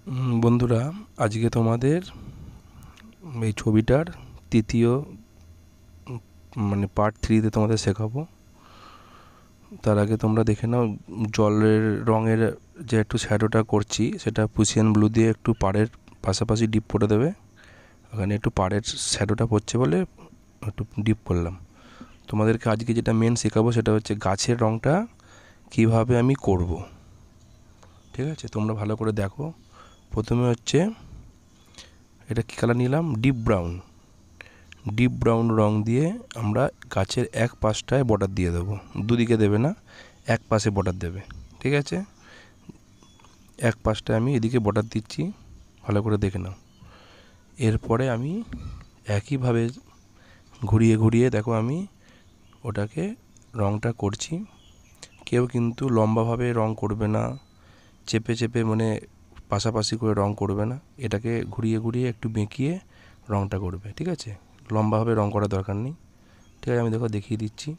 বন্ধুরা, আজকে তোমাদের এই ছবিটার তৃতীয় পার্ট 3-তে তোমাদের শেখাবো। তার আগে তোমরা দেখে নাও, জলের রঙের যে একটু শ্যাডোটা করছি সেটা পুশিয়ান ব্লু দিয়ে একটু পাড়ের পাশাপাশি ডিপ করে দেবে। ওখানে একটু পাড়ের শ্যাডোটা পড়ছে বলে একটু ডিপ করলাম। তোমাদেরকে আজকে যেটা মেন শেখাবো সেটা হচ্ছে গাছের রঙটা কিভাবে আমি করব। ঠিক আছে, তোমরা ভালো করে দেখো। প্রথমে হচ্ছে এটা কী কালার নিলাম, ডিপ ব্রাউন রং দিয়ে আমরা গাছের এক পাশটায় বর্ডার দিয়ে দেবো। দুদিকে দেবে না, এক পাশে বর্ডার দেবে। ঠিক আছে, এক পাশটায় আমি এদিকে বর্ডার দিচ্ছি, ভালো করে দেখে নাও। এরপরে আমি একইভাবে ঘুরিয়ে ঘুরিয়ে দেখো আমি ওটাকে রংটা করছি। কেউ কিন্তু লম্বাভাবে রং করবে না, চেপে চেপে পাশাপাশি করে রং করবে না। এটাকে ঘুরিয়ে ঘুরিয়ে একটু বেঁকিয়ে রংটা করবে। ঠিক আছে, লম্বাভাবে রং করার দরকার নেই। ঠিক আছে, আমি দেখিয়ে দিচ্ছি।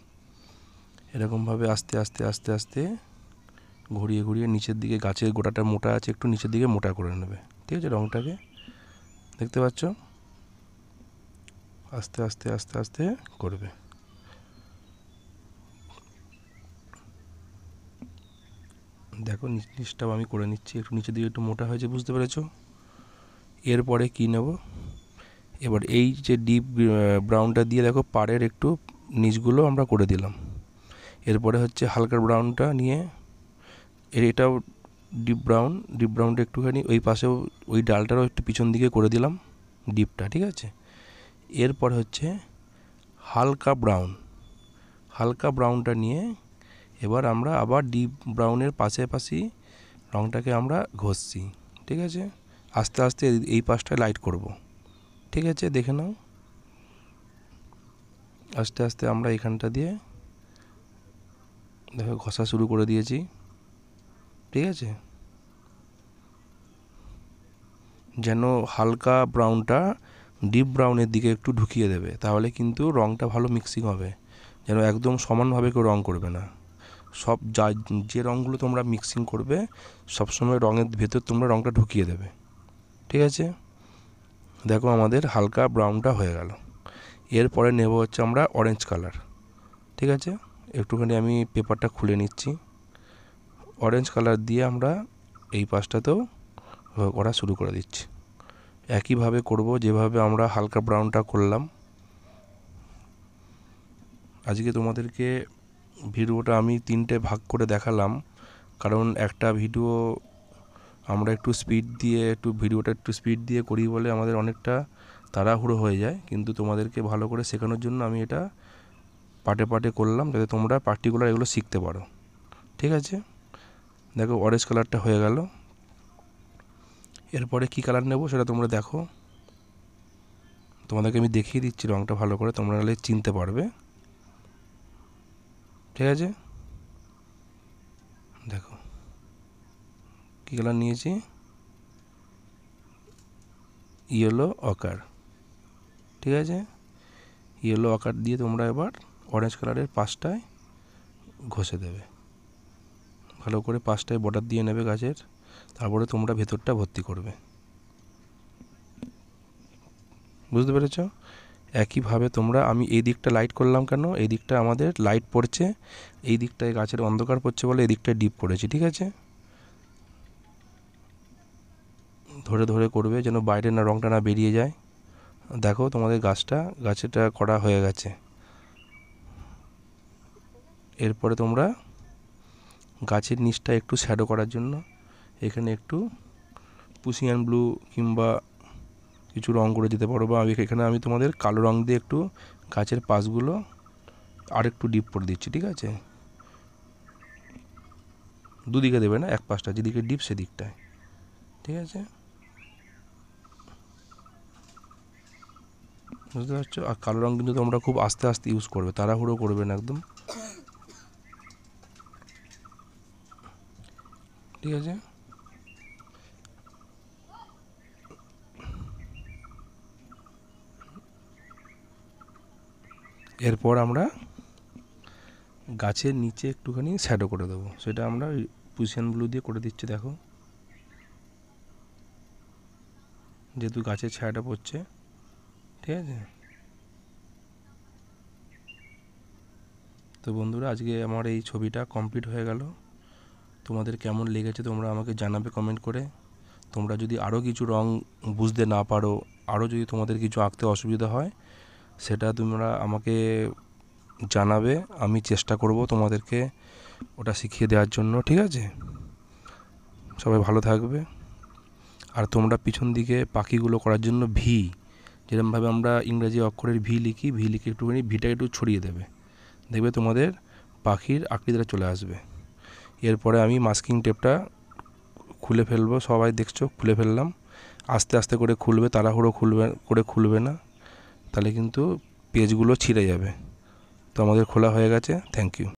এরকমভাবে আস্তে আস্তে আস্তে আস্তে ঘুরিয়ে ঘুরিয়ে নিচের দিকে, গাছের গোড়াটা মোটা আছে একটু, নিচের দিকে মোটা করে নেবে। ঠিক আছে, রংটাকে দেখতে পাচ্ছ, আস্তে আস্তে আস্তে আস্তে করবে। দেখো নিচটাও আমি করে নিচ্ছি, একটু নিচের দিকে একটু মোটা হয়েছে, বুঝতে পেরেছো? এরপরে কি নেব, এবার এই যে ডিপ ব্রাউনটা দিয়ে দেখো পাড়ের একটু নিচগুলো আমরা করে দিলাম। এরপরে হচ্ছে হালকা ব্রাউনটা নিয়ে এটাও ডিপ ব্রাউনটা একটুখানি ওই পাশেও, ওই ডালটারও একটু পিছন দিকে করে দিলাম ডিপটা। ঠিক আছে, এরপর হচ্ছে হালকা ব্রাউনটা নিয়ে এবার আমরা আবার ডিপ ব্রাউনের পাশাপাশি রংটাকে আমরা ঘষছি। ঠিক আছে, আস্তে আস্তে এই পাশটায় লাইট করব। ঠিক আছে, দেখে নাও, আস্তে আস্তে আমরা এখানটা দিয়ে দেখো ঘষা শুরু করে দিয়েছি। ঠিক আছে, যেন হালকা ব্রাউনটা ডিপ ব্রাউনের দিকে একটু ঢুকিয়ে দেবে, তাহলে কিন্তু রঙটা ভালো মিক্সিং হবে। যেন একদম সমানভাবে কেউ রঙ করবে না। সব যে রঙগুলো তোমরা মিক্সিং করবে সবসময় রঙের ভেতর তোমরা রঙটা ঢুকিয়ে দেবে। ঠিক আছে, দেখো আমাদের হালকা ব্রাউনটা হয়ে গেল। এরপরে নেব হচ্ছে আমরা অরেঞ্জ কালার। ঠিক আছে, একটুখানি আমি পেপারটা খুলে নিচ্ছি। অরেঞ্জ কালার দিয়ে আমরা এই পাশটাতেও করা শুরু করে দিচ্ছি। একইভাবে করব যেভাবে আমরা হালকা ব্রাউনটা করলাম। আজকে তোমাদেরকে ভিডিওটা আমি 3টে ভাগ করে দেখালাম, কারণ একটা ভিডিও আমরা ভিডিওটা একটু স্পিড দিয়ে করি বলে আমাদের অনেকটা তাড়াহুড়ো হয়ে যায়। কিন্তু তোমাদেরকে ভালো করে শেখানোর জন্য আমি এটা পার্টে পার্টে করলাম, যাতে তোমরা পার্টিকুলার এগুলো শিখতে পারো। ঠিক আছে, দেখো অরেঞ্জ কালারটা হয়ে গেল। এরপরে কি কালার নেব সেটা তোমরা দেখো, তোমাদেরকে আমি দেখিয়ে দিচ্ছি রঙটা ভালো করে, তোমরা নাহলে চিনতে পারবে। ঠিক আছে, দেখো কী কালার নিয়েছি, ইয়েলো অকার। ঠিক আছে, ইয়েলো অকার দিয়ে তোমরা এবার অরেঞ্জ কালারের পাশটায় ঘষে দেবে, ভালো করে পাশটায় বর্ডার দিয়ে নেবে গাছের। তারপরে তোমরা ভেতরটা ভর্তি করবে। বুঝতে পেরেছ? একইভাবে তোমরা, আমি এই দিকটা লাইট করলাম কেন, এই দিকটা আমাদের লাইট পড়ছে, এই দিকটায় গাছের অন্ধকার পড়ছে বলে এই দিকটায় ডিপ করেছি। ঠিক আছে, ধরে ধরে করবে যেন বাইরে না রঙটা না বেরিয়ে যায়। দেখো তোমাদের গাছটা করা হয়ে গেছে। এরপরে তোমরা গাছের নিচটা একটু শ্যাডো করার জন্য এখানে একটু পুশিয়ান ব্লু কিংবা কিছু রং করে দিতে পারো, বা এখানে আমি তোমাদের কালো রং দিয়ে একটু গাছের পাশগুলো আর একটু ডিপ করে দিচ্ছি। ঠিক আছে, দুদিকে দেবে না, এক পাশটা যেদিকে ডিপ সেদিকটায়। ঠিক আছে, বুঝতে পারছো? আর কালো রং কিন্তু তোমরা খুব আস্তে আস্তে ইউজ করবে, তাড়াহুড়ো করবে না একদম। ঠিক আছে, এরপর আমরা গাছের নিচে একটুখানি শ্যাডো করে দেবো, সেটা আমরা পুশিয়ান ব্লু দিয়ে করে দিচ্ছি। দেখো যেহেতু গাছের ছায়াটা পড়ছে, ঠিক আছে। তো বন্ধুরা, আজকে আমার এই ছবিটা কমপ্লিট হয়ে গেল। তোমাদের কেমন লেগেছে তোমরা আমাকে জানাবে কমেন্ট করে। তোমরা যদি আরও কিছু রং বুঝতে না পারো, আরও যদি তোমাদের কিছু আঁকতে অসুবিধা হয়, সেটা তোমরা আমাকে জানাবে। আমি চেষ্টা করব তোমাদেরকে ওটা শিখিয়ে দেওয়ার জন্য, ঠিক আছে। সবাই ভালো থাকবে। আর তোমরা পিছন দিকে পাখিগুলো করার জন্য ভি, যেরকমভাবে আমরা ইংরেজি অক্ষরের ভি লিখি, ভি লিখে একটুখানি ভিটা একটু ছড়িয়ে দেবে, দেখবে তোমাদের পাখির আকৃতিটা চলে আসবে। এরপরে আমি মাস্কিং টেপটা খুলে ফেলবো। সবাই দেখছো খুলে ফেললাম। আস্তে আস্তে করে খুলবে, তাড়াহুড়ো খুলবে না, তাহলে কিন্তু পেজগুলো ছিঁড়ে যাবে। তো আমাদের খোলা হয়ে গেছে। Thank you.